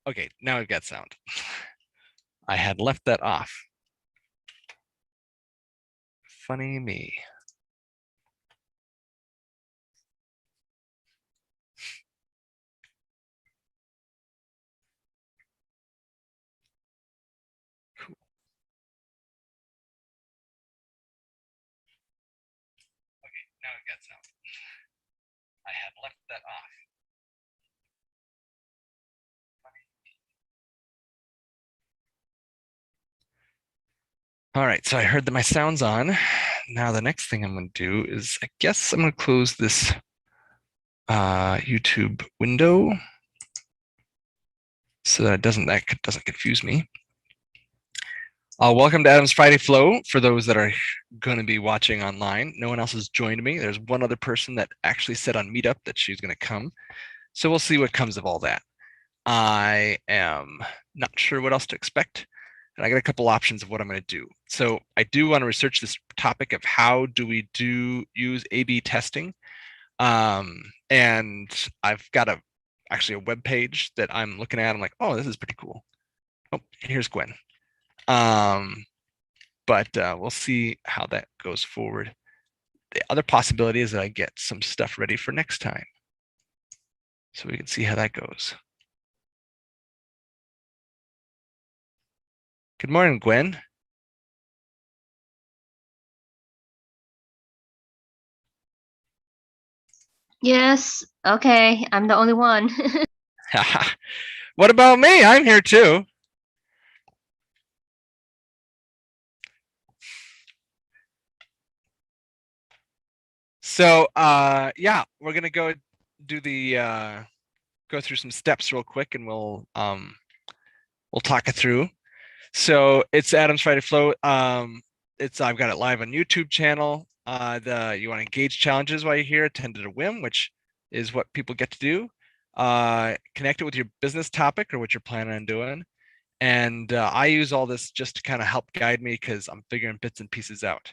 Okay, now we've got sound. I had left that off. Funny me. Cool. Okay, now we've got sound. I had left that off. All right, so I heard that my sound's on. Now the next thing I'm going to do is, I guess I'm going to close this YouTube window so that doesn't confuse me. Welcome to Adam's Friday Flow. For those that are going to be watching online, no one else has joined me. There's one other person that actually said on Meetup that she's going to come. So we'll see what comes of all that. I am not sure what else to expect. And I got a couple options of what I'm going to do. So I do want to research this topic of how do we use A/B testing. And I've got actually a web page that I'm looking at. I'm like, oh, this is pretty cool. Oh, here's Gwen. But we'll see how that goes forward. The other possibility is that I get some stuff ready for next time. So we can see how that goes. Good morning, Gwen. Yes, okay, I'm the only one. What about me? I'm here too. So yeah, we're gonna go do the go through some steps real quick, and we'll talk it through. So it's Adam's Friday Flow. I've got it live on YouTube channel. You want to engage challenges while you're here, attend at a whim, which is what people get to do. Connect it with your business topic or what you're planning on doing. And I use all this just to kind of help guide me because I'm figuring bits and pieces out.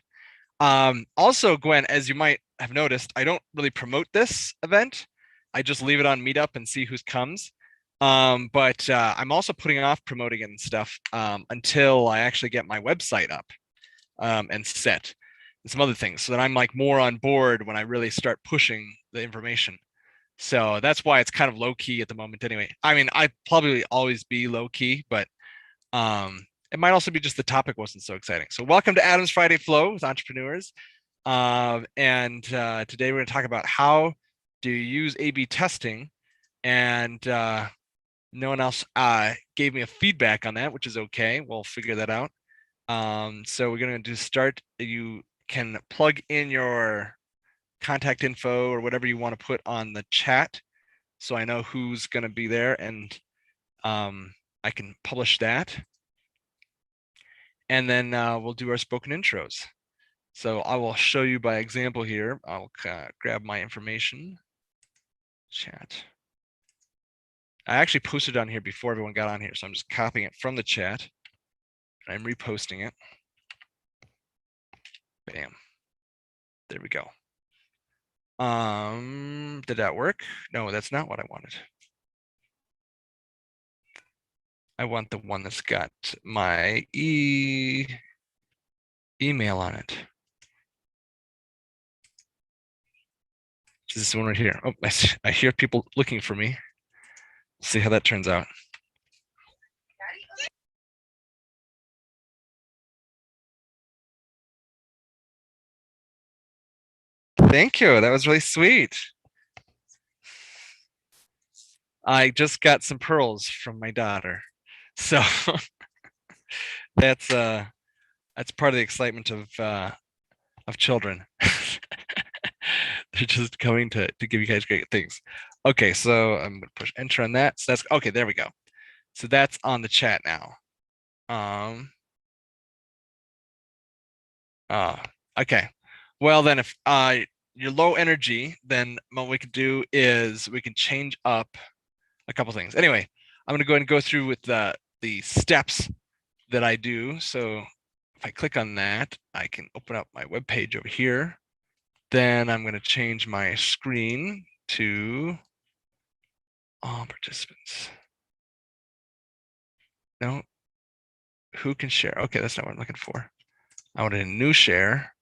Also, Gwen, as you might have noticed, I don't really promote this event. I just leave it on Meetup and see who comes. But I'm also putting off promoting it and stuff until I actually get my website up and set and some other things so that I'm like more on board when I really start pushing the information. So that's why it's kind of low key at the moment anyway. I mean, I probably always be low key, but it might also be just the topic wasn't so exciting. So welcome to Adam's Friday Flow with entrepreneurs. And today we're going to talk about how do you use A/B testing, and no one else gave me a feedback on that, which is okay. We'll figure that out. So we're going to start. You can plug in your contact info or whatever you want to put on the chat, so I know who's going to be there, and I can publish that. And then we'll do our spoken intros. So I will show you by example here. I'll grab my information. Chat. I actually posted on here before everyone got on here, so I'm just copying it from the chat. I'm reposting it. Bam. There we go. Did that work? No, that's not what I wanted. I want the one that's got my email on it. This one right here. Oh, I hear people looking for me. See how that turns out. Thank you. That was really sweet. I just got some pearls from my daughter. So that's part of the excitement of children. They're just coming to give you guys great things. Okay, so I'm gonna push enter on that. So that's okay, there we go. So that's on the chat now. Okay. Well then, if you're low energy, then what we could do is we can change up a couple things. Anyway, I'm gonna go ahead and go through with the steps that I do. So if I click on that, I can open up my web page over here. Then I'm going to change my screen to all participants. No. Who can share? Okay, that's not what I'm looking for. I want a new share,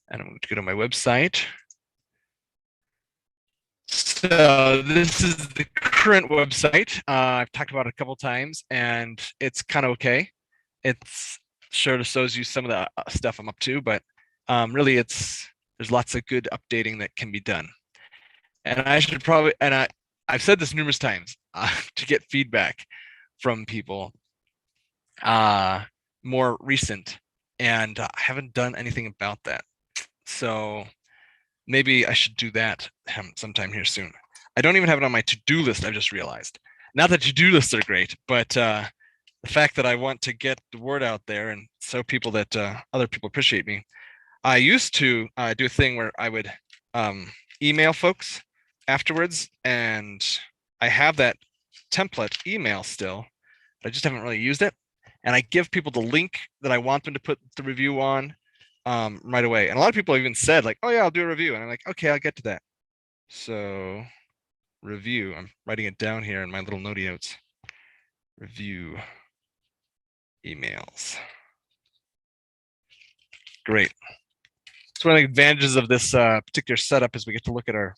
and I'm going to go to my website. So this is the current website. I've talked about it a couple times, and it's kind of okay. It's sure to shows you some of the stuff I'm up to, but really there's lots of good updating that can be done. And I should probably, and I've said this numerous times to get feedback from people more recent, and I haven't done anything about that. So maybe I should do that sometime here soon. I don't even have it on my to-do list, I've just realized. Not that to-do lists are great, but the fact that I want to get the word out there and show people that other people appreciate me. I used to do a thing where I would email folks afterwards, and I have that template email still. I just haven't really used it. And I give people the link that I want them to put the review on right away. And a lot of people even said like, oh yeah, I'll do a review. And I'm like, okay, I'll get to that. So review, I'm writing it down here in my little notey notes. Review emails. Great. So one of the advantages of this particular setup is we get to look at our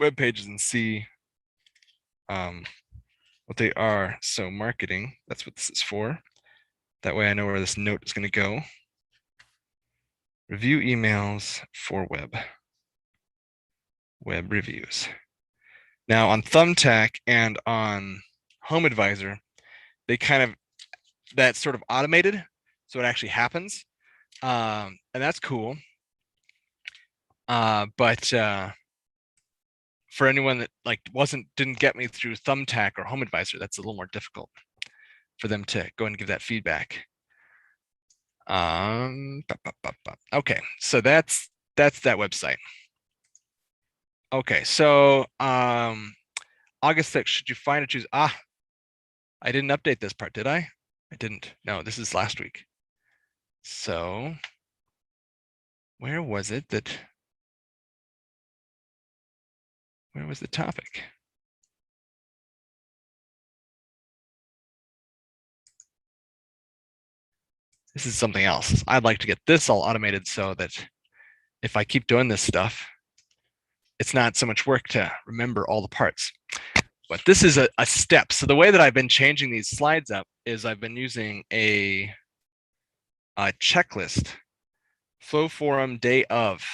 web pages and see what they are. So marketing, that's what this is for. That way I know where this note is going to go. Review emails for web reviews. Now on Thumbtack and on Home Advisor, they kind of, that's sort of automated, so it actually happens, and that's cool. But for anyone that like didn't get me through Thumbtack or Home Advisor, that's a little more difficult for them to go and give that feedback. Okay, so that's that website. Okay, so August 6th, should you find or choose? I didn't update this part, did I? I didn't. No, this is last week. So where was it that, where was the topic? This is something else. I'd like to get this all automated so that if I keep doing this stuff, it's not so much work to remember all the parts. But this is a step. So the way that I've been changing these slides up is I've been using a checklist, flow forum day of.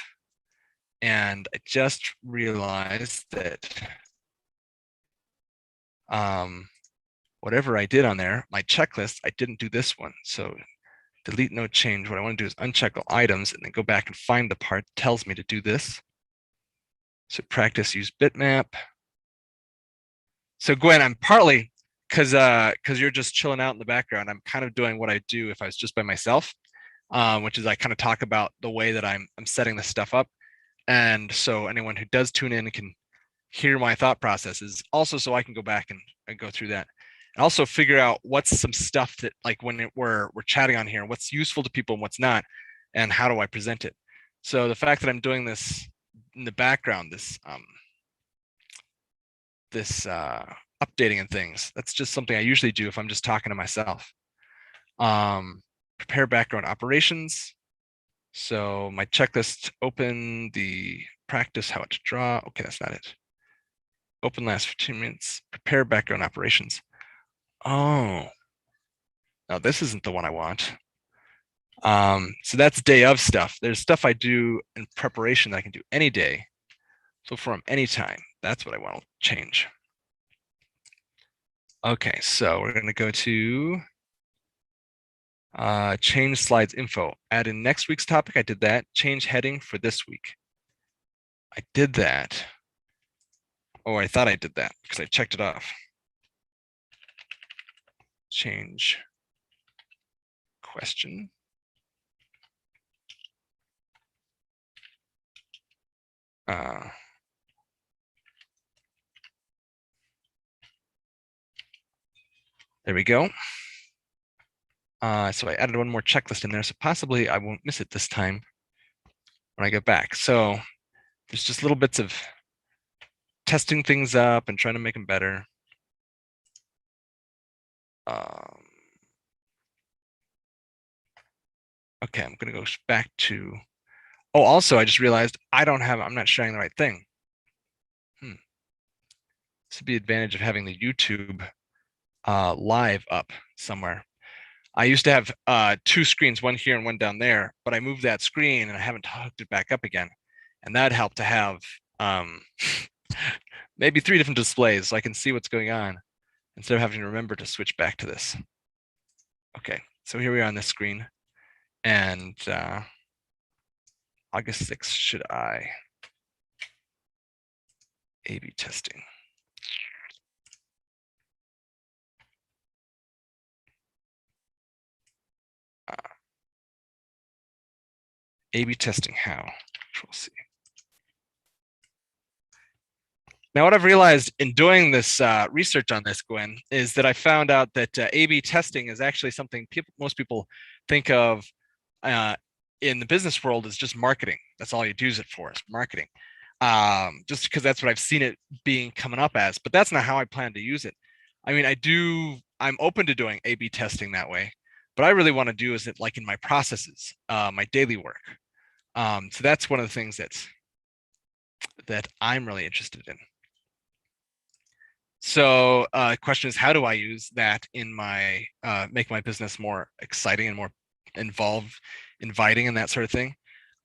And I just realized that whatever I did on there, my checklist, I didn't do this one. So delete no change. What I want to do is uncheck all items and then go back and find the part that tells me to do this. So practice use bitmap. So Gwen, I'm partly because you're just chilling out in the background. I'm kind of doing what I do if I was just by myself, which is I kind of talk about the way that I'm setting this stuff up. And so anyone who does tune in can hear my thought processes, also so I can go back and go through that. And also figure out what's some stuff that like when we're chatting on here, what's useful to people and what's not, and how do I present it. So the fact that I'm doing this in the background, this updating and things, that's just something I usually do if I'm just talking to myself. Prepare background operations. So my checklist, open the practice how to draw. Okay, that's not it. Open last 15 minutes, prepare background operations. Oh, no, this isn't the one I want. So that's day of stuff. There's stuff I do in preparation that I can do any day. So from any time, that's what I want to change. Okay, so we're going to go to change slides info. Add in next week's topic. I did that. Change heading for this week. I did that. Oh, I thought I did that because I checked it off. Change question. There we go. So I added one more checklist in there, so possibly I won't miss it this time when I get back. So there's just little bits of testing things up and trying to make them better. Okay, I'm gonna go back to. Oh, also, I just realized I'm not sharing the right thing. This would be the advantage of having the YouTube live up somewhere. I used to have two screens, one here and one down there, but I moved that screen and I haven't hooked it back up again. And that helped to have maybe 3 different displays so I can see what's going on instead of having to remember to switch back to this. Okay, so here we are on this screen. And August 6th, should I A/B testing? A/B testing how? Control C. Now, what I've realized in doing this research on this, Gwen, is that I found out that A/B testing is actually something most people think of in the business world as just marketing. That's all you use it for, is marketing. Just because that's what I've seen it being coming up as, but that's not how I plan to use it. I mean, I'm open to doing A/B testing that way, but I really want to do is it like in my processes, my daily work. So that's one of the things that I'm really interested in. So question is, how do I use that in my make my business more exciting and more inviting and that sort of thing?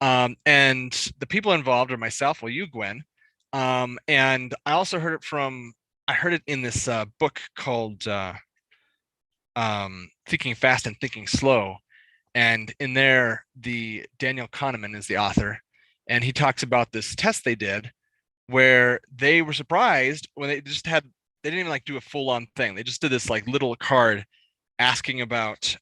And the people involved are myself, well, you, Gwen, and I also heard it in this book called Thinking Fast and Thinking Slow, and in there, the Daniel Kahneman is the author, and he talks about this test they did where they were surprised when they didn't even like do a full-on thing. They just did this like little card asking about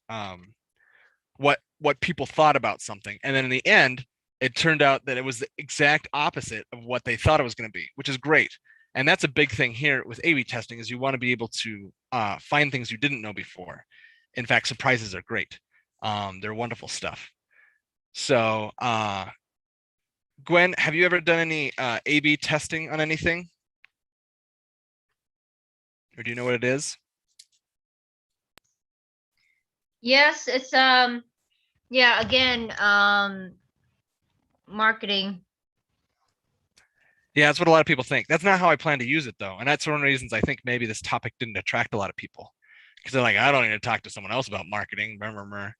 what people thought about something, and then in the end it turned out that it was the exact opposite of what they thought it was going to be, which is great. And that's a big thing here with A/B testing, is you want to be able to find things you didn't know before. In fact, surprises are great. They're wonderful stuff. So Gwen, have you ever done any A/B testing on anything? Or do you know what it is? Yes, it's yeah, again, marketing. Yeah, that's what a lot of people think. That's not how I plan to use it, though. And that's one of the reasons I think maybe this topic didn't attract a lot of people. Because they're like, I don't need to talk to someone else about marketing. And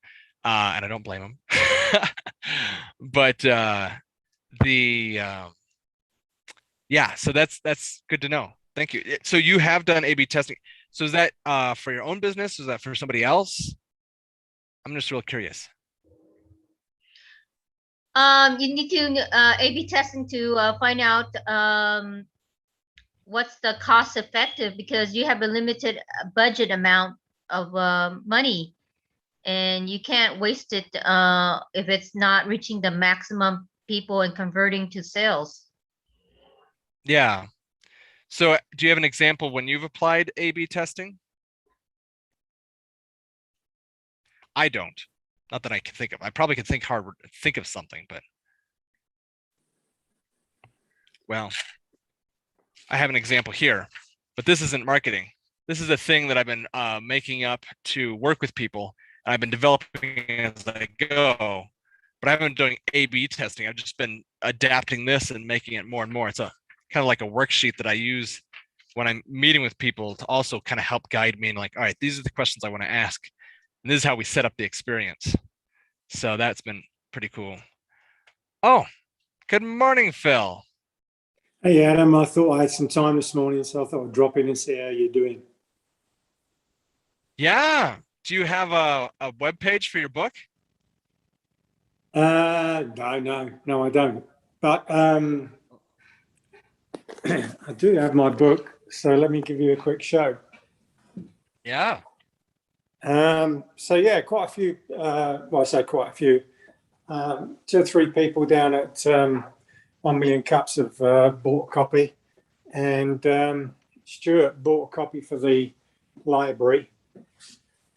I don't blame them. But yeah, so that's good to know. Thank you. So you have done A/B testing. So is that for your own business? Is that for somebody else? I'm just real curious. You need to A/B testing to find out what's the cost effective, because you have a limited budget amount of money, and you can't waste it if it's not reaching the maximum people and converting to sales. Yeah. So do you have an example when you've applied A/B testing? I don't. Not that I can think of. I probably could think of something, but well, I have an example here, but this isn't marketing. This is a thing that I've been making up to work with people, and I've been developing as I go. But I haven't been doing A/B testing. I've just been adapting this and making it more and more. It's a kind of like a worksheet that I use when I'm meeting with people to also kind of help guide me and like, all right, these are the questions I want to ask. And this is how we set up the experience. So that's been pretty cool. Oh, good morning, Phil. Hey Adam, I thought I had some time this morning, so I thought I'd drop in and see how you're doing. Yeah. Do you have a web page for your book? No, I don't. But I do have my book, so let me give you a quick show. Yeah. So yeah, quite a few. Well, I say quite a few. 2 or 3 people down at 1 Million Cups have bought a copy, and Stuart bought a copy for the library.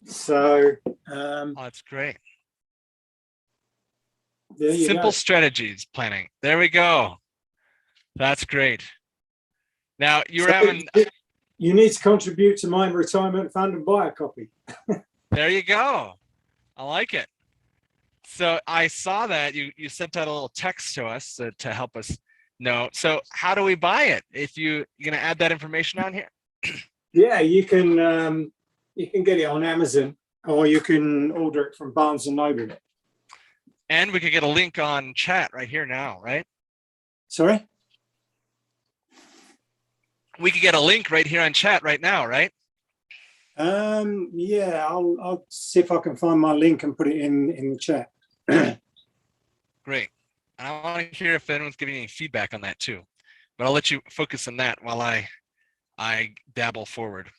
So Oh, that's great. there you Simple go. strategies planning. There we go. That's great. Now you were So having. You need to contribute to my retirement fund and buy a copy. There you go. I like it. So I saw that you sent out a little text to us to help us know. So how do we buy it? If you're gonna add that information on here? Yeah, you can get it on Amazon, or you can order it from Barnes and Noble. And we could get a link on chat right here now, right? Sorry? We could get a link right here on chat right now, right? Yeah, I'll see if I can find my link and put it in the chat. Great. And I want to hear if anyone's giving any feedback on that too. But I'll let you focus on that while I dabble forward.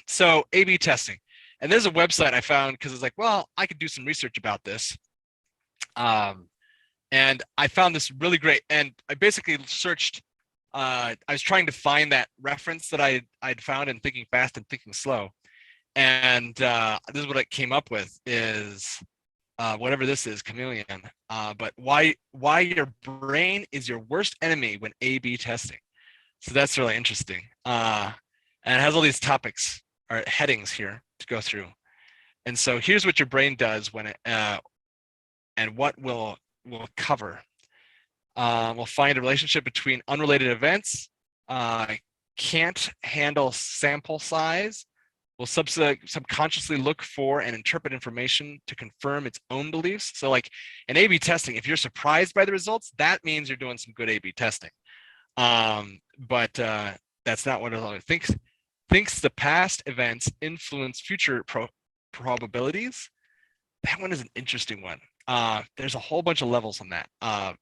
So A/B testing. And there's a website I found because it's like, well, I could do some research about this. And I found this really great. And I basically searched, I was trying to find that reference that I'd found in Thinking Fast and Thinking Slow. And this is what I came up with is whatever this is, chameleon. But why your brain is your worst enemy when A/B testing. So that's really interesting. And it has all these topics or headings here to go through. And so here's what your brain does when it, and what we'll cover. We'll find a relationship between unrelated events, can't handle sample size, will subconsciously look for and interpret information to confirm its own beliefs. So like in A/B testing, if you're surprised by the results, that means you're doing some good A/B testing. But that's not what it thinks. Thinks the past events influence future probabilities. That one is an interesting one. There's a whole bunch of levels on that.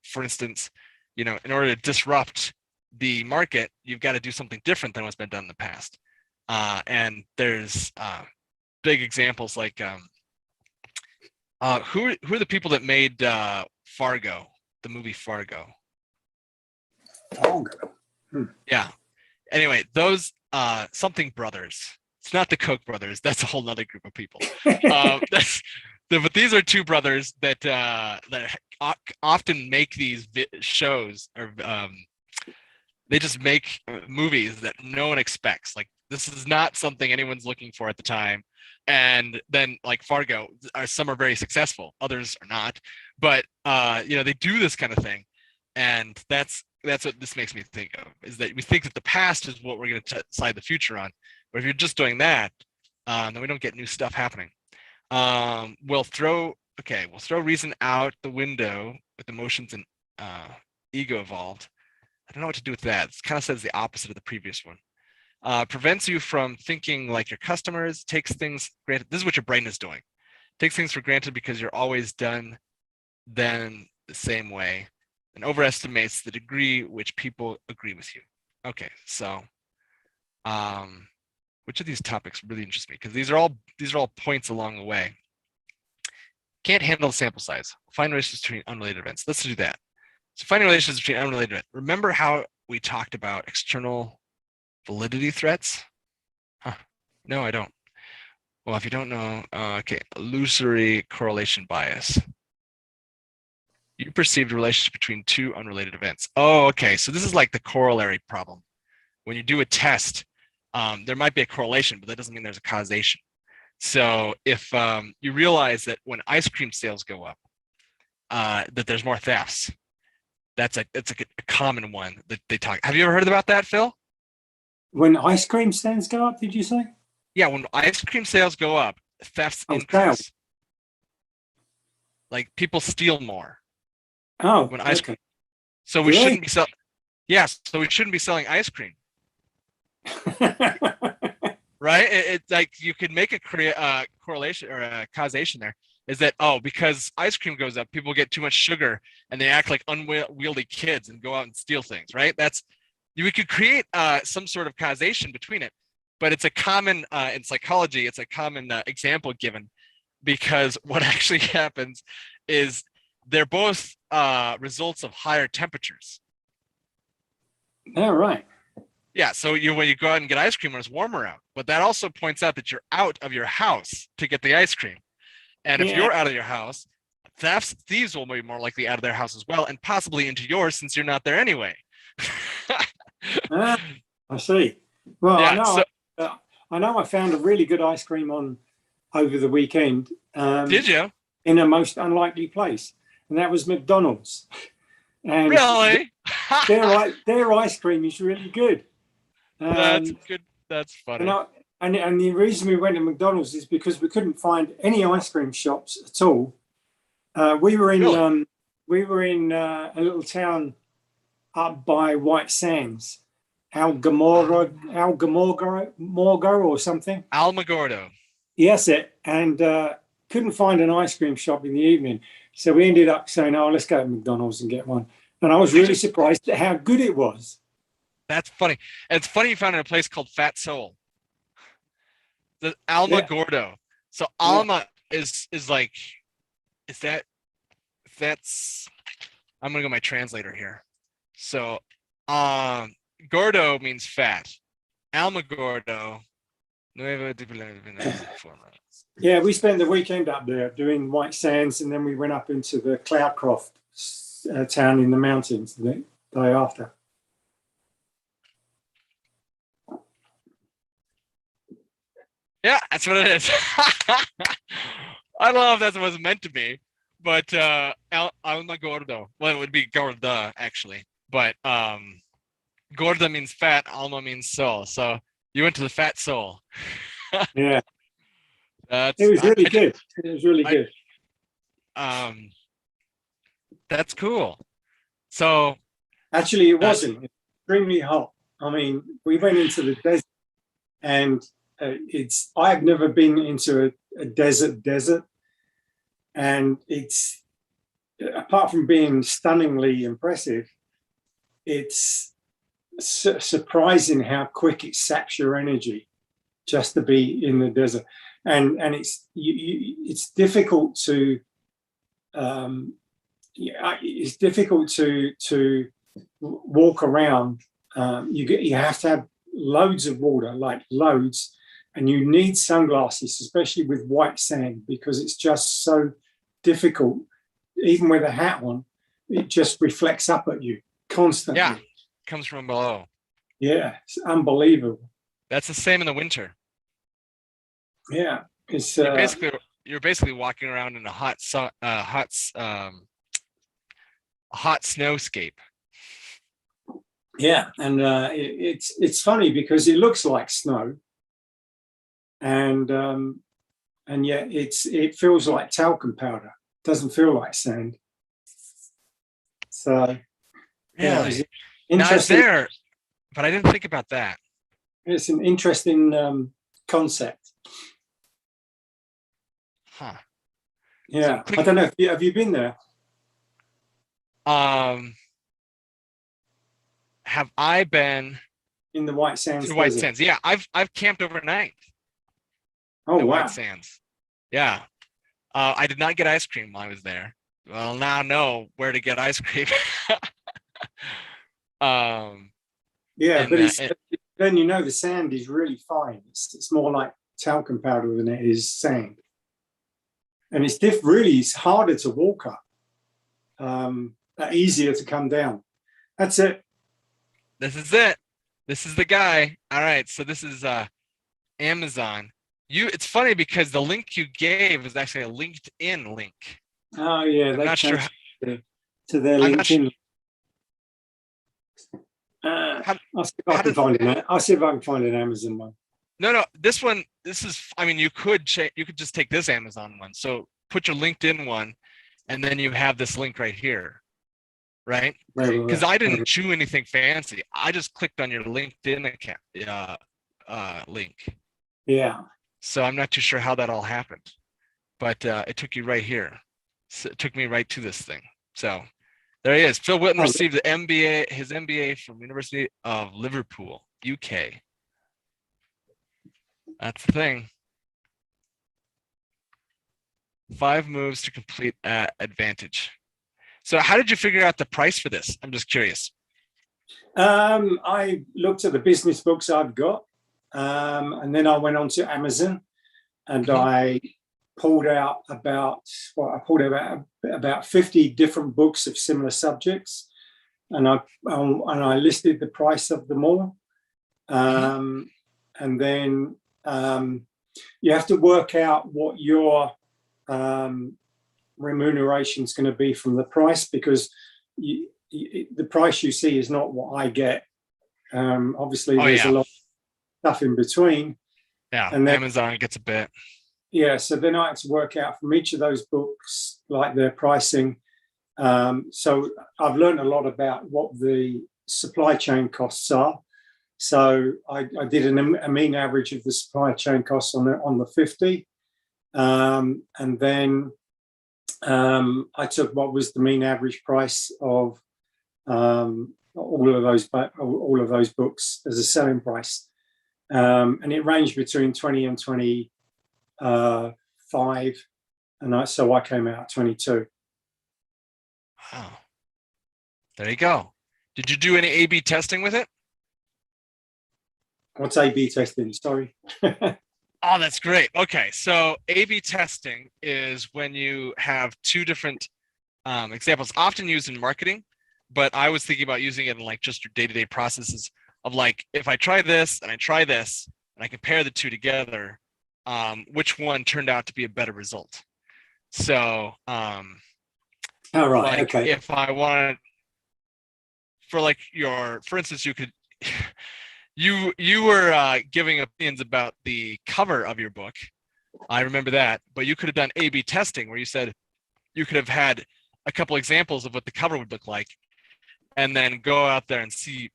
For instance, in order to disrupt the market, you've got to do something different than what's been done in the past. And there's big examples like who are the people that made Fargo, the movie Fargo? Fargo. Yeah. Anyway, those something brothers. It's not the Koch brothers. That's a whole nother group of people. But these are two brothers that often make these shows, or they just make movies that no one expects. Like this is not something anyone's looking for at the time. And then like Fargo, some are very successful, others are not. But they do this kind of thing, and that's what this makes me think of, is that we think that the past is what we're going to decide the future on. But if you're just doing that, then we don't get new stuff happening. We'll throw reason out the window with emotions and ego involved. I don't know what to do with that. It kind of says the opposite of the previous one. Prevents you from thinking like your customers, takes things granted. This is what your brain is doing. Takes things for granted because you're always done then the same way, and overestimates the degree which people agree with you. Okay, so which of these topics really interest me? Because these are all points along the way. Can't handle sample size. Find relationships between unrelated events. Let's do that. So finding relationships between unrelated events. Remember how we talked about external validity threats? Huh. No, I don't. Well, if you don't know, okay, illusory correlation bias. You perceived a relationship between two unrelated events. Oh, okay. So this is like the corollary problem. When you do a test, there might be a correlation, but that doesn't mean there's a causation. So if you realize that when ice cream sales go up, that there's more thefts, that's a common one that they talk. Have you ever heard about that, Phil? When ice cream stands go up, did you say? Yeah, when ice cream sales go up, thefts increase. Sales. Like people steal more. Oh, when ice cream. okay. So we Really? shouldn't be selling. Yes, so we shouldn't be selling ice cream, right? It's like you could make a correlation or a causation there. Is that because ice cream goes up, people get too much sugar and they act like unwieldy kids and go out and steal things, right? We could create some sort of causation between it, but it's a common in psychology. It's a common example given, because what actually happens is they're both results of higher temperatures. All right. Yeah, so when you go out and get ice cream when it's warmer out, but that also points out that you're out of your house to get the ice cream. And if you're out of your house, thieves will be more likely out of their house as well, and possibly into yours since you're not there anyway. I see. Well, Yeah, I know I found a really good ice cream over the weekend. Did you? in a most unlikely place, and that was McDonald's. And Really? their ice cream is really good. That's good. That's funny. And the reason we went to McDonald's is because we couldn't find any ice cream shops at all. We were in Really? a little town up by White Sands, Morgo or something. Alamogordo. Yes, and couldn't find an ice cream shop in the evening, so we ended up saying, "Oh, let's go to McDonald's and get one." And I was really surprised at how good it was. That's funny. And it's funny you found it in a place called Fat Soul. The Alamogordo. So Alma is like, that's I'm gonna go my translator here. So Gordo means fat. Alamogordo. Yeah, we spent the weekend up there doing White Sands, and then we went up into the Cloudcroft town in the mountains the day after. Yeah, that's what it is. I don't know if that's what it's meant to be, but Alamogordo. Well, it would be Gorda actually, but Gorda means fat, Alma means soul. So you went to the Fat Soul. Yeah, That's it was really good. It was really good. That's cool. So Actually, it wasn't. It's extremely hot. I mean, we went into the desert, and I've never been into a desert, and it's, apart from being stunningly impressive, it's surprising how quick it saps your energy just to be in the desert, and it's difficult to it's difficult to walk around. You have to have loads of water, like loads, and you need sunglasses, especially with white sand, because it's just so difficult. Even with a hat on, it just reflects up at you constantly. yeah, comes from below. Yeah, it's unbelievable. That's the same in the winter. Yeah, it's You're basically walking around in a hot snowscape. yeah, and it's funny because it looks like snow, and yet it feels like talcum powder. It doesn't feel like sand. So yeah, Really? it's Now it's interesting. there, but I didn't think about that. It's an interesting concept. Huh. Yeah, So I don't know. Have you been there? Have I been In the White Sands? to the White Desert? Sands? Yeah, I've camped overnight Oh in the wow! White Sands. Yeah. I did not get ice cream while I was there. Well, now I know where to get ice cream. Yeah, and, but then you know the sand is really fine. It's more like talcum powder than it is sand, and it's really it's harder to walk up, easier to come down. That's it. This is it. This is the guy. All right, so this is Amazon. It's funny because the link you gave is actually a LinkedIn link. Oh yeah, I'm not sure. To their I'm not LinkedIn. I'll see if I can find it. I'll see if I can find an Amazon one. No, this one. This is. I mean, you could just take this Amazon one. So put your LinkedIn one, and then you have this link right here, right? Because I didn't chew anything fancy. I just clicked on your LinkedIn account link. Yeah. So I'm not too sure how that all happened, but it took you right here. So it took me right to this thing. So there he is. Phil Witten received his MBA from University of Liverpool, UK. That's the thing. 5 moves to complete at advantage. So how did you figure out the price for this? I'm just curious. I looked at the business books I've got, and then I went on to Amazon, and I pulled out about 50 different books of similar subjects, and I listed the price of them all, and then you have to work out what your remuneration is going to be from the price, because the price you see is not what I get. Obviously, Oh, there's yeah. a lot of stuff in between. Yeah, And then, Amazon gets a bit. yeah, so then I had to work out from each of those books, like their pricing. So I've learned a lot about what the supply chain costs are. So I did a mean average of the supply chain costs on the 50. And then I took what was the mean average price of all of those books as a selling price, and it ranged between 20 and 25, and so I came out at 22. Wow. There you go. Did you do any A/B testing with it? What's A/B testing? Sorry. Oh, that's great. Okay, so A/B testing is when you have two different examples, often used in marketing, but I was thinking about using it in like just your day-to-day processes of like, if I try this and I try this and I compare the two together, which one turned out to be a better result? So, All right. like Okay. if I wanted, for instance, you could, you were giving opinions about the cover of your book. I remember that, but you could have done A/B testing where you said you could have had a couple examples of what the cover would look like, and then go out there and see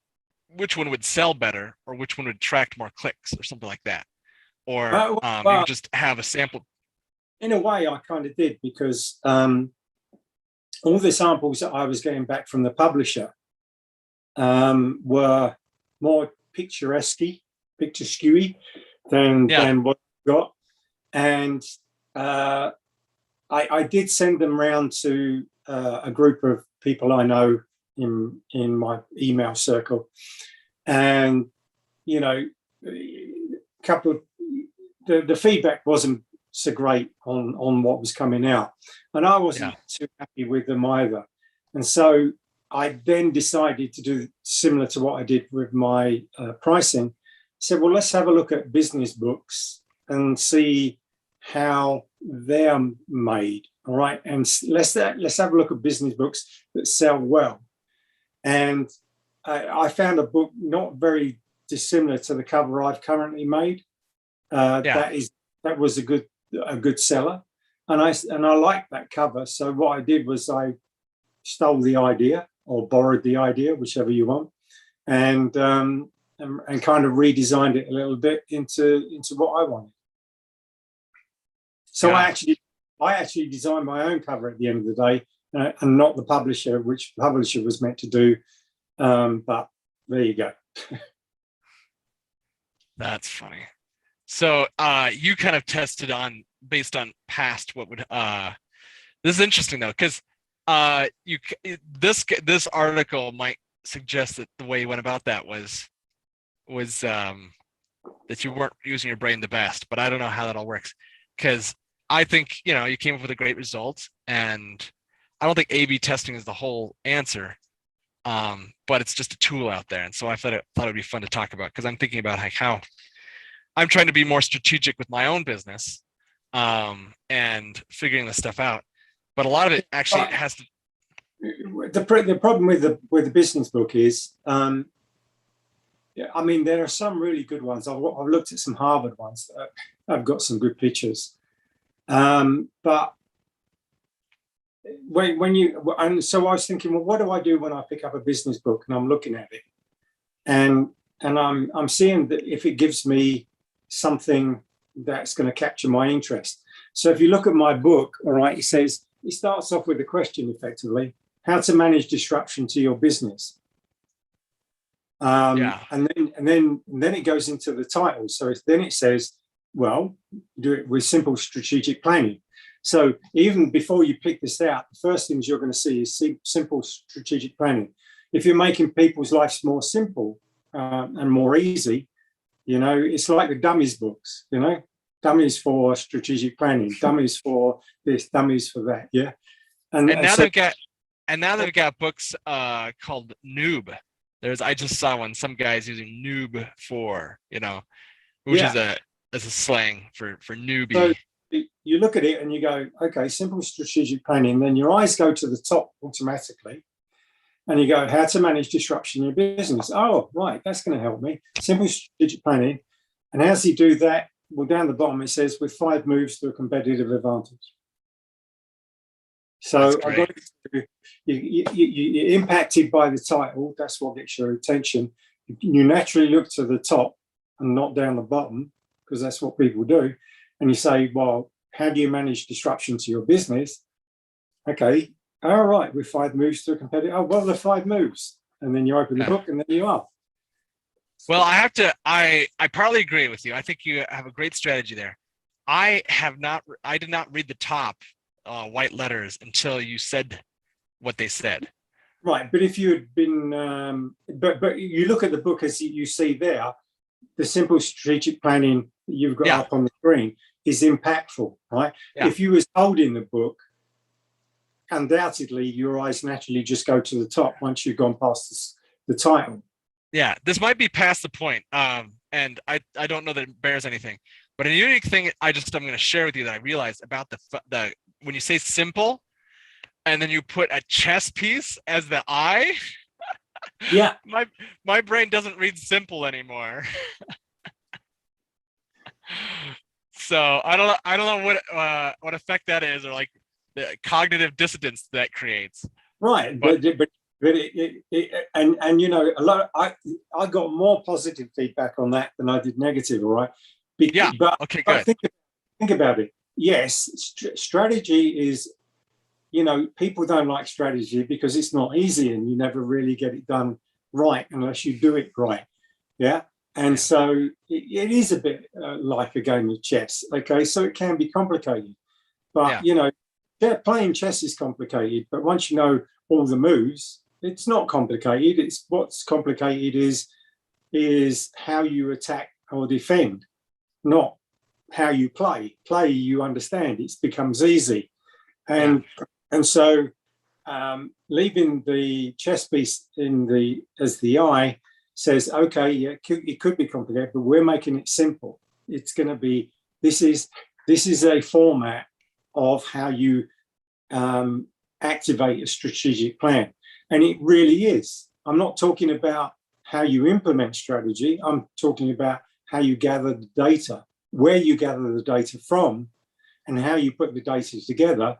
which one would sell better or which one would attract more clicks or something like that. Or you just have a sample. In a way, I kind of did, because all the samples that I was getting back from the publisher were more picturesque than what I got. And I did send them round to a group of people I know in my email circle, and the feedback wasn't so great on what was coming out, and I wasn't too happy with them either. And so I then decided to do similar to what I did with my pricing. Said, well, let's have a look at business books and see how they're made. All right, and let's have a look at business books that sell well. And I found a book not very dissimilar to the cover I've currently made. That was a good seller, and I liked that cover. So what I did was I stole the idea, or borrowed the idea, whichever you want, and kind of redesigned it a little bit into what I wanted. So I actually designed my own cover at the end of the day, and not the publisher, which the publisher was meant to do. But there you go. That's funny. So you kind of tested on based on past what would this is interesting though, because this article might suggest that the way you went about that was that you weren't using your brain the best, but I don't know how that all works, because I think you came up with a great result, and I don't think A/B testing is the whole answer, but it's just a tool out there, and so I thought it'd be fun to talk about, because I'm thinking about how I'm trying to be more strategic with my own business, and figuring this stuff out. But a lot of it actually has to. The problem with the business book is, I mean, there are some really good ones. I've looked at some Harvard ones that have got some good pictures, but so I was thinking, well, what do I do when I pick up a business book and I'm looking at it, and I'm seeing that if it gives me something that's going to capture my interest. So if you look at my book, all right, it starts off with a question, effectively: how to manage disruption to your business. And then it goes into the title. So then it says, well, do it with simple strategic planning. So even before you pick this out, the first things you're going to see is simple strategic planning. If you're making people's lives more simple and more easy, it's like the dummies books, dummies for strategic planning, dummies for this, dummies for that. Yeah. And now they've got books called Noob. I just saw one. Some guy's using Noob 4, which is a slang for newbie. you look at it and you go, okay, simple strategic planning. Then your eyes go to the top automatically, and you go, how to manage disruption in your business. Oh, right, that's going to help me. Simple strategic planning. And how does he do that? Well, down the bottom it says with 5 moves to a competitive advantage. So That's I got you're impacted by the title. That's what gets your attention. You naturally look to the top and not down the bottom, because that's what people do. And you say, well, how do you manage disruption to your business? Okay, all right, with 5 moves to a competitor. Oh, well, the 5 moves. And then you open the book and there you are. Well, I partly agree with you. I think you have a great strategy there. I did not read the top white letters until you said what they said. Right, but if you had been, but you look at the book as you see there, the simple strategic planning that you've got up on the screen is impactful, right? Yeah. If you was holding the book, undoubtedly your eyes naturally just go to the top once you've gone past the title. Yeah, this might be past the point, and I don't know that it bears anything, but a unique thing I'm going to share with you that I realized about the when you say simple, and then you put a chess piece as the I. Yeah, my brain doesn't read simple anymore. So I don't know what effect that is, or like the cognitive dissonance that creates. right, but and you know, a lot. I got more positive feedback on that than I did negative. All right. But okay, good. Think about it. Yes, strategy is. You know, people don't like strategy because it's not easy, and you never really get it done right unless you do it right. Yeah. And so it is a bit like a game of chess. Okay, so it can be complicated, but you know, playing chess is complicated. But once you know all the moves, it's not complicated. It's what's complicated is how you attack or defend, not how you play. Play, you understand. It becomes easy, and so leaving the chess piece as the eye says, okay, yeah, it could be complicated, but we're making it simple. It's going to be, this is a format of how you activate a strategic plan. And it really is. I'm not talking about how you implement strategy. I'm talking about how you gather the data, where you gather the data from, and how you put the data together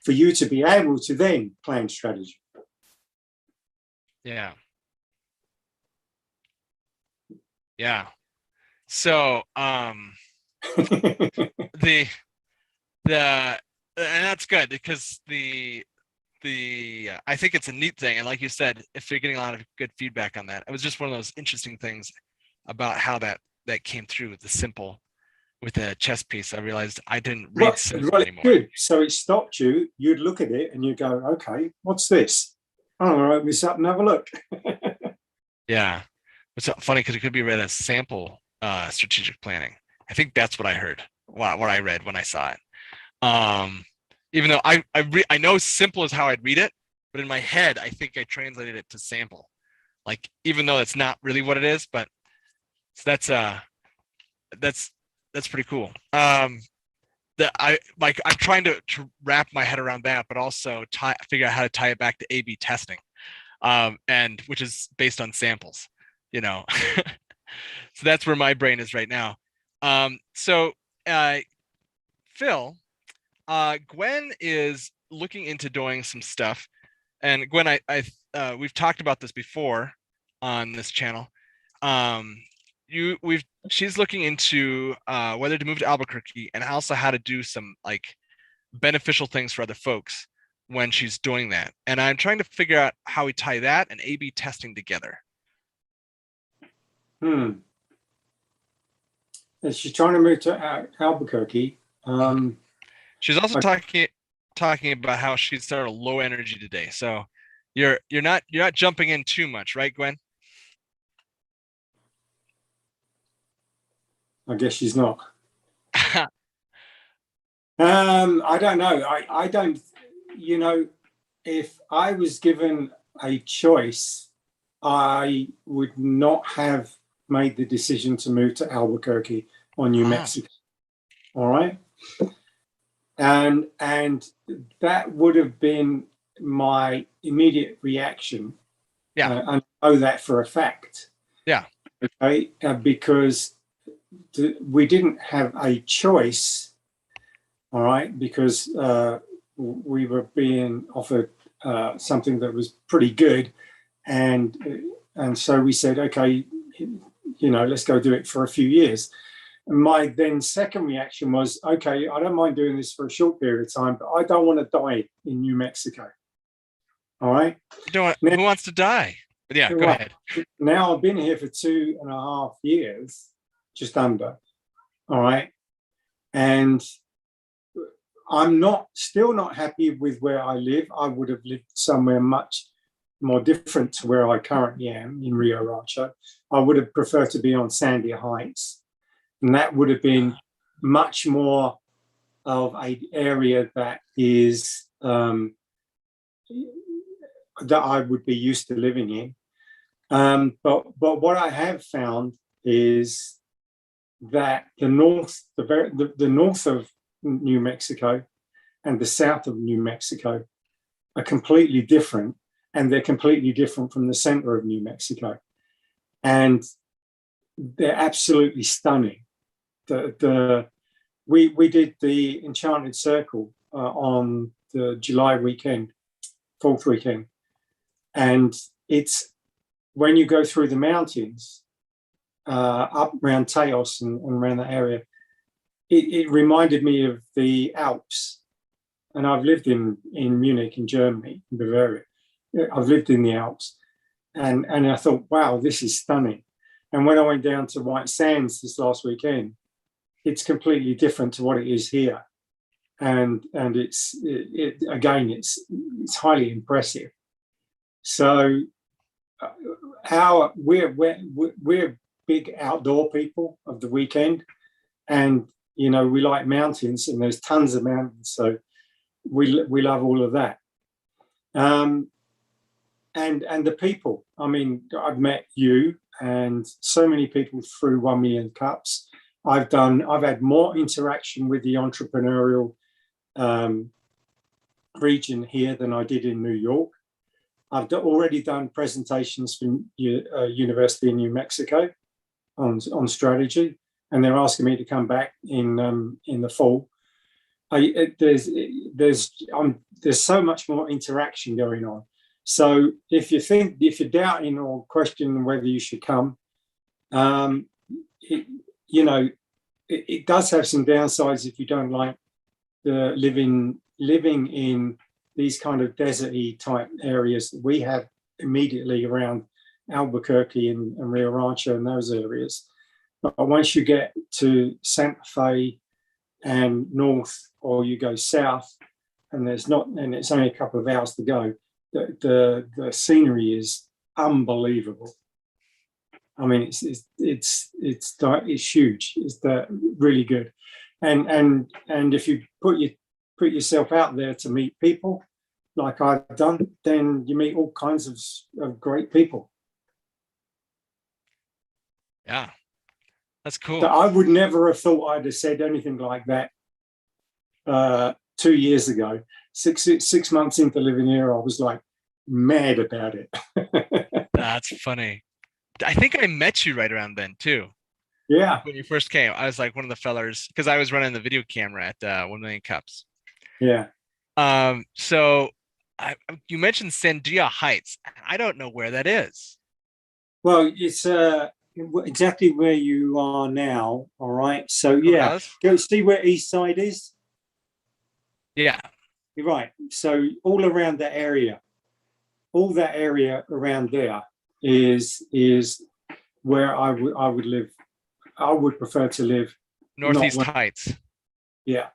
for you to be able to then plan strategy. Yeah. Yeah. So and that's good, because the I think it's a neat thing, and like you said, if you're getting a lot of good feedback on that, it was just one of those interesting things about how that came through with the simple, with the chess piece. I realized I didn't read simple anymore. Good. So it stopped you. You'd look at it and you go, okay, what's this? I'm going to open this up and have a look. Yeah. It's funny because it could be read as sample strategic planning. I think that's what I heard, what I read when I saw it. Even though I know simple is how I'd read it, but in my head, I think I translated it to sample. Like, even though it's not really what it is, but so that's pretty cool. I'm trying to wrap my head around that, but also figure out how to tie it back to A/B testing, and which is based on samples, you know. So that's where my brain is right now. So Phil, Gwen is looking into doing some stuff, and Gwen, we've talked about this before on this channel. She's looking into whether to move to Albuquerque, and also how to do some like beneficial things for other folks when she's doing that. And I'm trying to figure out how we tie that and A/B testing together. She's trying to move to Albuquerque. She's also talking about how she's sort of low energy today. So you're not jumping in too much, right, Gwen? I guess she's not. I don't know. I don't, you know, if I was given a choice, I would not have made the decision to move to Albuquerque or New Mexico. All right. and that would have been my immediate reaction. Yeah. And I know that for a fact. Yeah. Okay, because we didn't have a choice. All right, because we were being offered something that was pretty good, and so we said, okay, let's go do it for a few years. And my then second reaction was, okay, I don't mind doing this for a short period of time, but I don't want to die in New Mexico. All right. Who wants to die? But yeah, go ahead. Now I've been here for 2.5 years, just under. All right. And I'm still not happy with where I live. I would have lived somewhere much more different to where I currently am in Rio Rancho. I would have preferred to be on Sandia Heights. And that would have been much more of an area that is that I would be used to living in. But what I have found is that the north of New Mexico and the south of New Mexico are completely different, and they're completely different from the center of New Mexico. And they're absolutely stunning. We did the Enchanted Circle on the July weekend, 4th weekend, and it's when you go through the mountains up around Taos and around that area, it reminded me of the Alps. And I've lived in Munich, in Germany, in Bavaria. I've lived in the Alps, and I thought, wow, this is stunning. And when I went down to White Sands this last weekend, it's completely different to what it is here, and it's highly impressive. So we're big outdoor people of the weekend, and we like mountains, and there's tons of mountains, so we love all of that. And the people. I mean, I've met you and so many people through 1 Million Cups. I've had more interaction with the entrepreneurial region here than I did in New York. I've already done presentations for University in New Mexico on strategy, and they're asking me to come back in the fall. There's so much more interaction going on. So if you're doubting or questioning whether you should come, it does have some downsides if you don't like the living in these kind of deserty type areas that we have immediately around Albuquerque and Rio Rancho and those areas. But once you get to Santa Fe and north, or you go south, and it's only a couple of hours to go, the scenery is unbelievable. I mean, it's huge. It's really good, and if you put yourself out there to meet people, like I've done, then you meet all kinds of great people. Yeah, that's cool. So I would never have thought I'd have said anything like that 2 years ago. Six months into living here, I was like mad about it. That's funny. I think I met you right around then too. Yeah. When you first came, I was like one of the fellers, because I was running the video camera at 1 Million Cups. Yeah. So you mentioned Sandia Heights. I don't know where that is. Well, it's exactly where you are now. All right. So yeah, go see where East Side is. Yeah. You're right. So all around that area, around there is where I would live. I would prefer to live Northeast Heights. Yeah.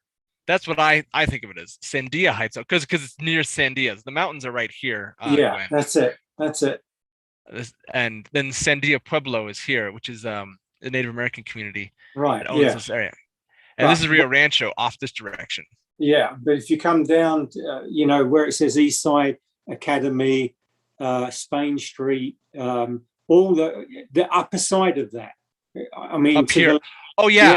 That's what I think of it as, Sandia Heights, because it's near Sandias. The mountains are right here. Yeah, that's it. And then Sandia Pueblo is here, which is a Native American community. Right. That owns this area. And this is Rio Rancho off this direction. Yeah, but if you come down, where it says East Side Academy, Spain Street, all the upper side of that. I mean, up here.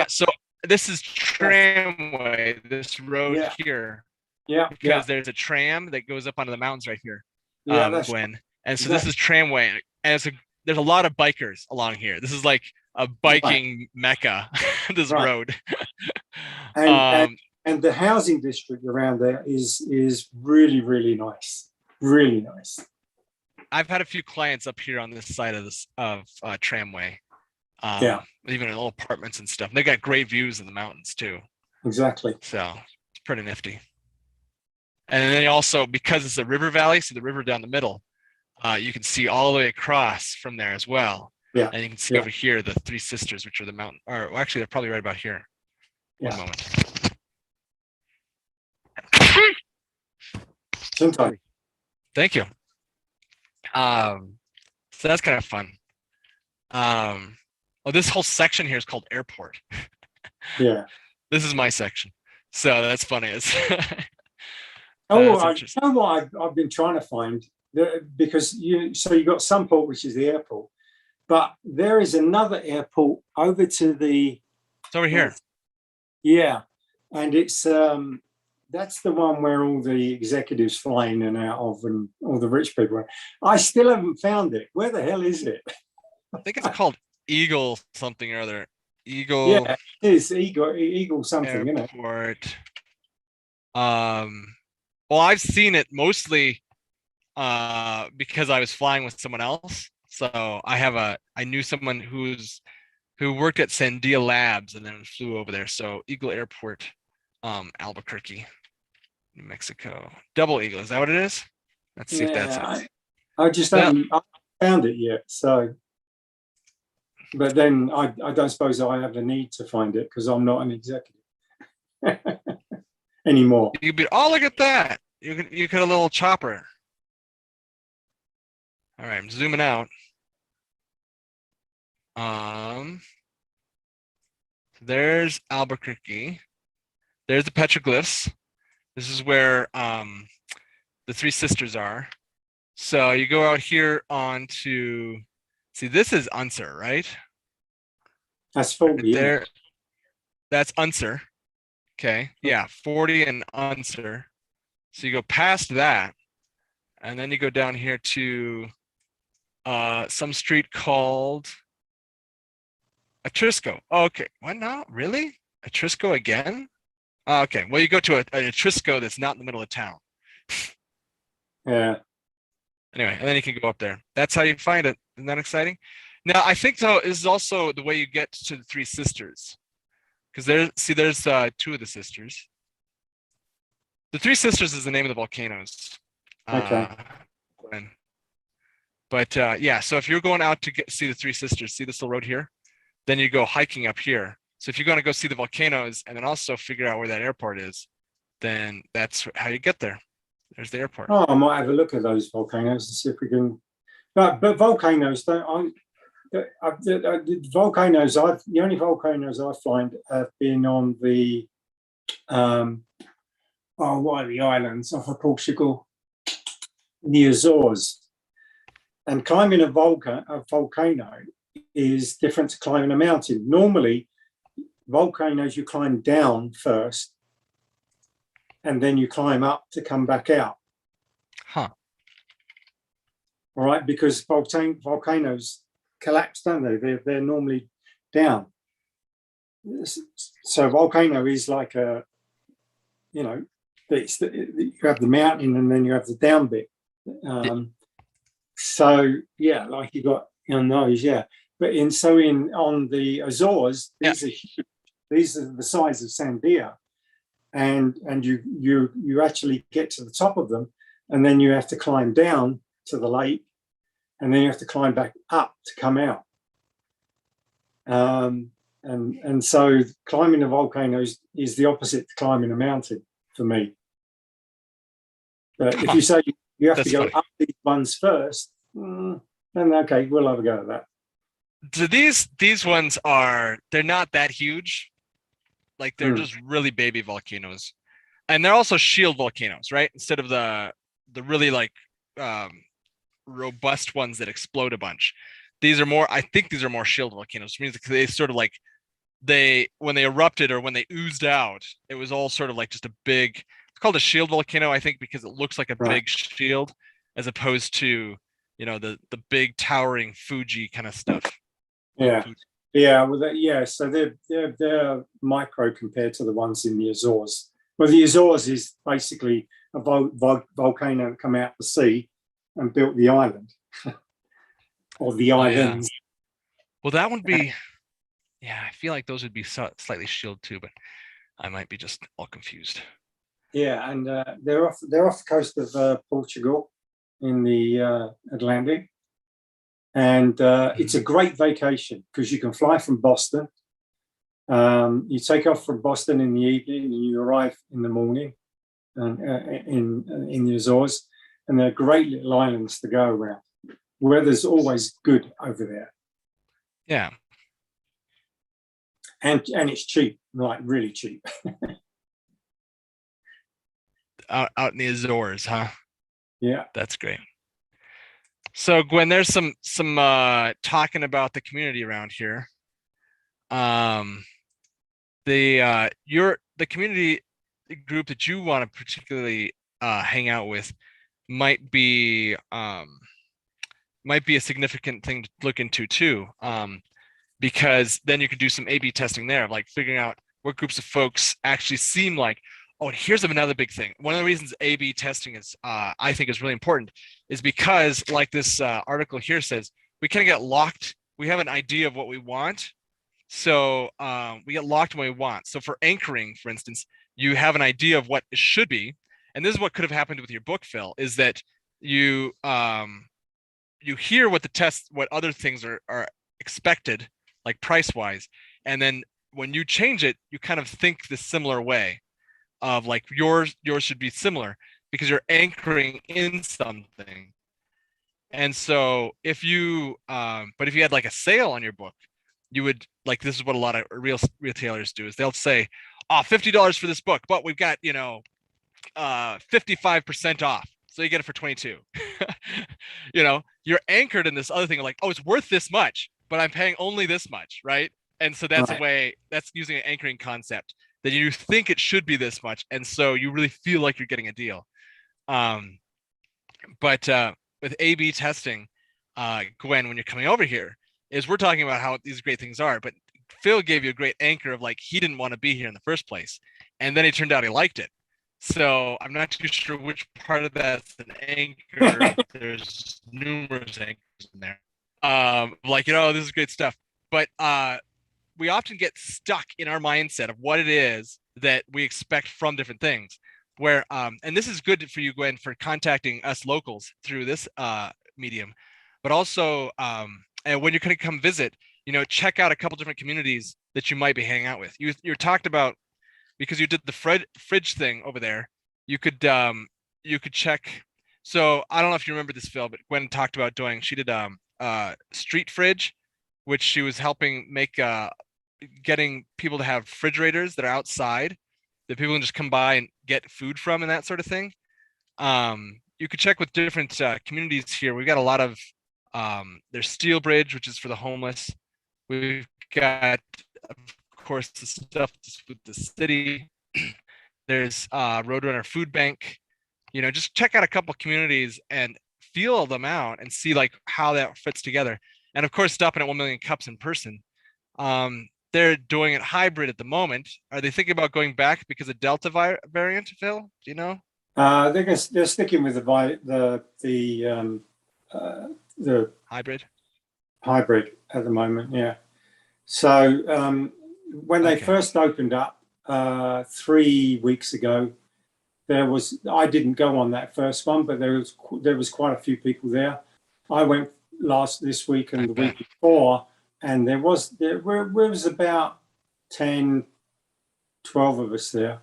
So this is tramway, this road Yeah. here, Yeah, because there's a tram that goes up onto the mountains right here, yeah, that's Gwen. And so this exactly is tramway, and there's a lot of bikers along here. This is like a biking mecca, this Right. road. and and the housing district around there is really, really nice. Really nice. I've had a few clients up here on this side of this tramway. Yeah. Even in little apartments and stuff. They got great views of the mountains too. Exactly. So it's pretty nifty. And then also, because it's a river valley, so the river down the middle, you can see all the way across from there as well. Yeah. And you can see Yeah. over here the Three Sisters, which are the mountain, or well, actually they're probably right about here. One Yeah. moment. Sometimes. Thank you. So that's kind of fun. Well, this whole section here is called airport. Yeah. This is my section. So that's funny. It's Oh, That's I interesting. know what I've been trying to find, because you got Sunport, which is the airport, but there is another airport over to the it's over here. yeah, and it's that's the one where all the executives fly in and out of, and all the rich people are. I still haven't found it. Where the hell is it? I think it's called Eagle something or other. Eagle Yeah, it is Eagle something, isn't it? Airport. Well, I've seen it mostly because I was flying with someone else. So I knew someone who worked at Sandia Labs and then flew over there. So Eagle Airport, Albuquerque, New Mexico. Double Eagle, is that what it is? Let's see if that's it. I just haven't found it yet. So, but then I don't suppose I have the need to find it because I'm not an executive anymore. You'd be, oh, look at that. You could a little chopper. All right, I'm zooming out. There's Albuquerque. There's the petroglyphs. This is where the Three Sisters are. So you go out here on to, see, this is Unser, right? That's 40. isn't it? There, that's Unser. Okay, yeah, 40 and Unser. So you go past that, and then you go down here to some street called Atrisco. Oh, okay, what now? Really? Atrisco again? Okay, well, you go to a Atrisco that's not in the middle of town. Yeah. Anyway, and then you can go up there. That's how you find it. Isn't that exciting? Now, I think though this is also the way you get to the Three Sisters, because there's two of the sisters. The Three Sisters is the name of the volcanoes. Okay. Gwen. But yeah, so if you're going out to see the Three Sisters, see this little road here, then you go hiking up here. So if you're going to go see the volcanoes and then also figure out where that airport is, then that's how you get there. There's the airport. Oh, I might have a look at those volcanoes and see if we can. But volcanoes don't. The volcanoes. The only volcanoes I find have been on the what are the islands off of Portugal, the Azores, and climbing a volcano is different to climbing a mountain. Normally, volcanoes you climb down first, and then you climb up to come back out. Huh. All right, because volcanoes collapse, don't they? They're normally down. So volcano is like a, you have the mountain and then you have the down bit. So yeah, like you got on those, yeah. But on the Azores, these are huge. These are the size of Sandia, and you actually get to the top of them, and then you have to climb down to the lake, and then you have to climb back up to come out. And so climbing a volcano is the opposite to climbing a mountain for me. But if you say you have to go up these ones first, then okay, we'll have a go at that. So these ones they're not that huge. Like they're just really baby volcanoes. And they're also shield volcanoes, right? Instead of the really like robust ones that explode a bunch. I think these are more shield volcanoes, which means they sort of like when they erupted or when they oozed out, it was all sort of like just a big, it's called a shield volcano, I think, because it looks like a Right. big shield as opposed to, you know, the big towering Fuji kind of stuff. Yeah. Yeah, well, so they're micro compared to the ones in the Azores. Well, the Azores is basically a volcano that come out the sea and built the island, or the Oh, yeah. islands. Well, that would be, yeah, I feel like those would be slightly shielded too, but I might be just all confused. Yeah, and they're off the coast of Portugal in the Atlantic. And it's a great vacation because you can fly from Boston. You take off from Boston in the evening and you arrive in the morning in the Azores. And they're great little islands to go around. Weather's always good over there. Yeah. And it's cheap, like really cheap. Out in the Azores, huh? Yeah. That's great. So Gwen, there's some talking about the community around here. The community group that you want to particularly hang out with might be a significant thing to look into too. Because then you could do some A/B testing there, like figuring out what groups of folks actually seem like. Oh, and here's another big thing. One of the reasons A/B testing is, I think, is really important, is because, like this article here says, we kind of get locked. We have an idea of what we want, so we get locked in what we want. So for anchoring, for instance, you have an idea of what it should be, and this is what could have happened with your book, Phil, is that you hear what other things are expected, like price-wise, and then when you change it, you kind of think the similar way of like yours should be similar because you're anchoring in something. And so if you but if you had like a sale on your book, you would, like, this is what a lot of retailers do, is they'll say, oh, $50 for this book, but we've got 55% off, so you get it for 22. You're anchored in this other thing, like, oh, it's worth this much, but I'm paying only this much, right? And so that's Right. a way, that's using an anchoring concept, that you think it should be this much, and so you really feel like you're getting a deal. But with A/B testing, Gwen, when you're coming over here, is we're talking about how these great things are, but Phil gave you a great anchor of like he didn't want to be here in the first place, and then it turned out he liked it. So I'm not too sure which part of that's an anchor. There's numerous anchors in there. Like, this is great stuff. But we often get stuck in our mindset of what it is that we expect from different things. Where and this is good for you, Gwen, for contacting us locals through this medium, but also and when you're going to come visit, check out a couple different communities that you might be hanging out with. You talked about, because you did the fridge thing over there, you could check. So I don't know if you remember this, Phil, but Gwen talked about she did street fridge, which she was helping make getting people to have refrigerators that are outside that people can just come by and get food from and that sort of thing. You could check with different communities here. We've got a lot of there's Steel Bridge, which is for the homeless. We've got, of course, the stuff with the city. There's Roadrunner Food Bank. Just check out a couple communities and feel them out and see like how that fits together. And of course, stopping at 1 Million Cups in person. They're doing it hybrid at the moment. Are they thinking about going back because of Delta variant, Phil? Do you know? They're sticking with the hybrid at the moment. Yeah. So when they first opened up 3 weeks ago, I didn't go on that first one, but there was quite a few people there. I went this week and the week before, and there was about 10, 12 of us there,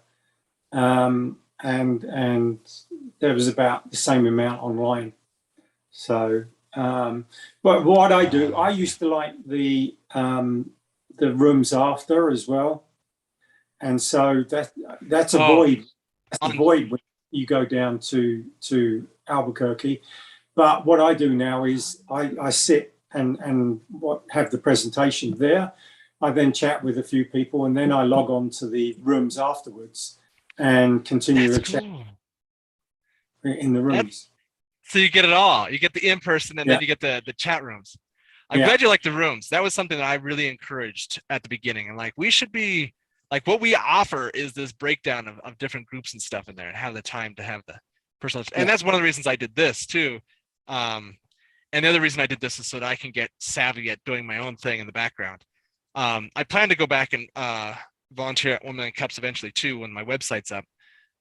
and there was about the same amount online. So, but what I do, I used to like the rooms after as well, and so that's a void. That's a void when you go down to Albuquerque. But what I do now is I sit and have the presentation there, I then chat with a few people, and then I log on to the rooms afterwards and continue That's the chat cool. in the rooms. So you get it all. You get the in-person and Yeah. then you get the chat rooms. I'm Yeah. glad you like the rooms. That was something that I really encouraged at the beginning. And like, we should be like, what we offer is this breakdown of different groups and stuff in there, and have the time to have the personal. And Yeah. that's one of the reasons I did this too. And the other reason I did this is so that I can get savvy at doing my own thing in the background. I plan to go back and volunteer at 1 Million Cups eventually too, when my website's up.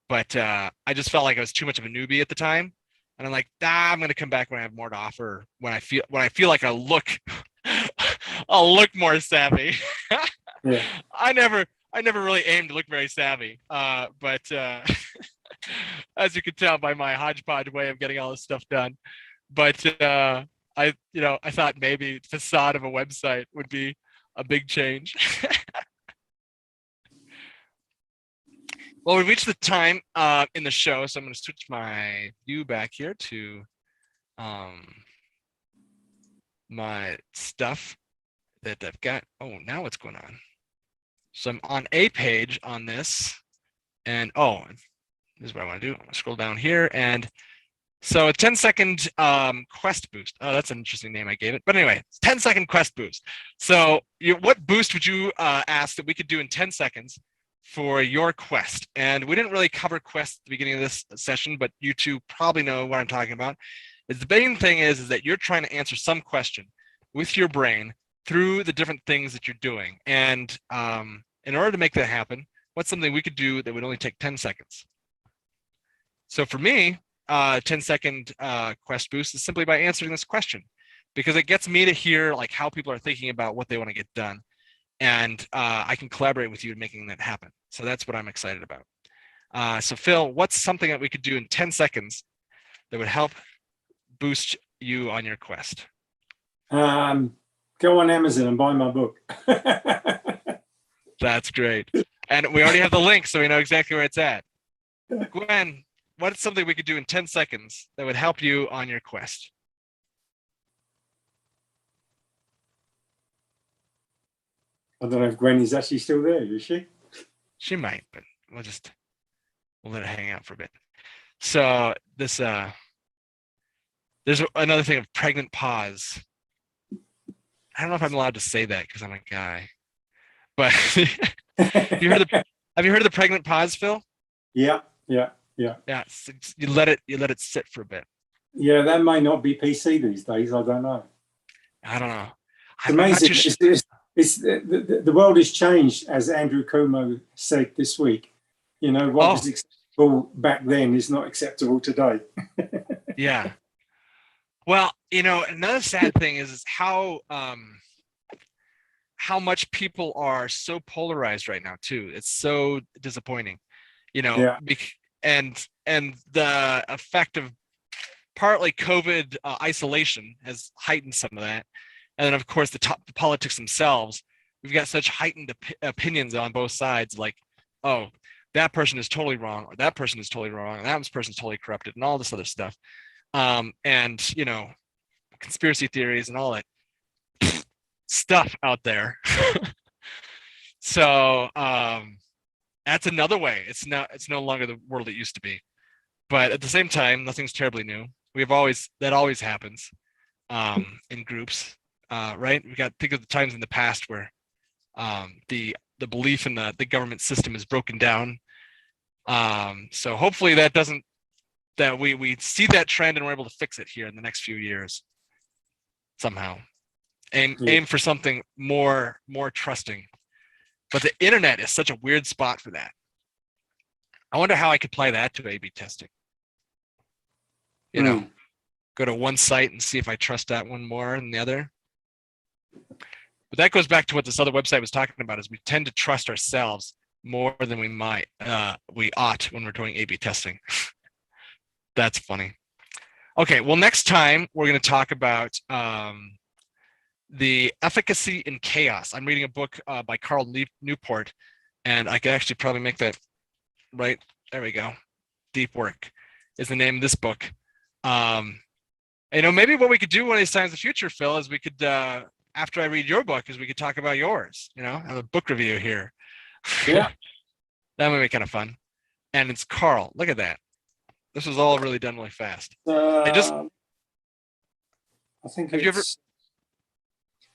But I just felt like I was too much of a newbie at the time. And I'm like, I'm gonna come back when I have more to offer, when I feel like I'll look more savvy. Yeah. I never really aimed to look very savvy. But as you can tell by my hodgepodge way of getting all this stuff done. But I thought maybe facade of a website would be a big change. Well, we reached the time in the show, so I'm going to switch my view back here to my stuff that I've got. Oh, now what's going on? So I'm on a page on this, and this is what I want to do. I'm going to scroll down here, and so a 10-second quest boost. Oh, that's an interesting name I gave it. But anyway, 10-second quest boost. So what boost would you ask that we could do in 10 seconds for your quest? And we didn't really cover quests at the beginning of this session, but you two probably know what I'm talking about. The main thing is that you're trying to answer some question with your brain through the different things that you're doing. And in order to make that happen, what's something we could do that would only take 10 seconds? So for me, 10-second quest boost is simply by answering this question, because it gets me to hear like how people are thinking about what they want to get done. And I can collaborate with you in making that happen. So that's what I'm excited about. So Phil, what's something that we could do in 10 seconds that would help boost you on your quest? Go on Amazon and buy my book. That's great. And we already have the link, so we know exactly where it's at. Gwen, what's something we could do in 10 seconds that would help you on your quest? I don't know if Gwen is actually still there, is she? She might, but we'll let it hang out for a bit. So this there's another thing of pregnant pause. I don't know if I'm allowed to say that because I'm a guy, but have you heard of the pregnant pause, Phil? Yeah. Yeah, so you let it sit for a bit. Yeah, that may not be PC these days. I don't know. I don't know. It's amazing. The world has changed, as Andrew Cuomo said this week. You know, what was acceptable back then is not acceptable today. Yeah. Well, another sad thing is how much people are so polarized right now too. It's so disappointing, Yeah. And the effect of partly COVID isolation has heightened some of that. And then, of course, the politics themselves, we've got such heightened opinions on both sides, like, oh, that person is totally wrong, or that person is totally wrong, and that person is totally corrupted, and all this other stuff. And, conspiracy theories and all that stuff out there. So that's another way. It's no longer the world it used to be. But at the same time, nothing's terribly new. That always happens in groups. Right? Think of the times in the past where the belief in the government system is broken down. So hopefully that we see that trend and we're able to fix it here in the next few years somehow. Aim for something more trusting. But the internet is such a weird spot for that. I wonder how I could apply that to A/B testing. Go to one site and see if I trust that one more than the other. But that goes back to what this other website was talking about, is we tend to trust ourselves more than we ought when we're doing A/B testing. That's funny. Okay, well, next time we're going to talk about the efficacy in chaos. I'm reading a book by Carl Newport, and I could actually probably make that right. There we go. Deep Work is the name of this book. Maybe what we could do one of these times in the future, Phil, is we could after I read your book is we could talk about yours, have a book review here. Yeah. That would be kind of fun. And it's Carl. Look at that. This was all really done really fast. I think Have you ever- it's,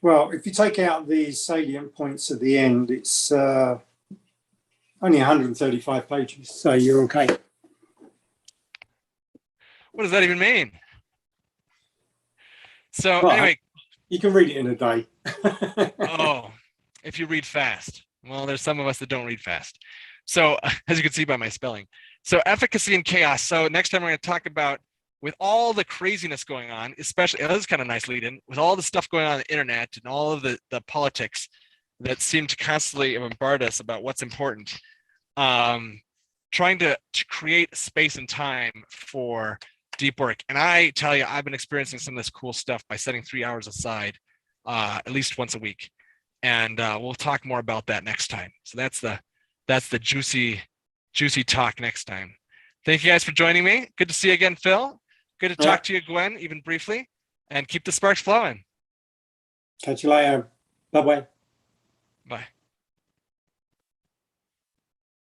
well, if you take out the salient points at the end, it's only 135 pages, so you're okay. What does that even mean? So Well, anyway, You can read it in a day. oh, if you read fast. Well, there's some of us that don't read fast. So as you can see by my spelling. So efficacy and chaos. So next time we're going to talk about, with all the craziness going on, especially, this is kind of nice lead in, with all the stuff going on the internet and all of the politics that seem to constantly bombard us about what's important, trying to create space and time for deep work. And I tell you, I've been experiencing some of this cool stuff by setting 3 hours aside at least once a week. And we'll talk more about that next time. So that's the juicy talk next time. Thank you guys for joining me. Good to see you again, Phil. Good to talk to you, Gwen, even briefly. And keep the sparks flowing. Catch you later. Bye-bye. Bye.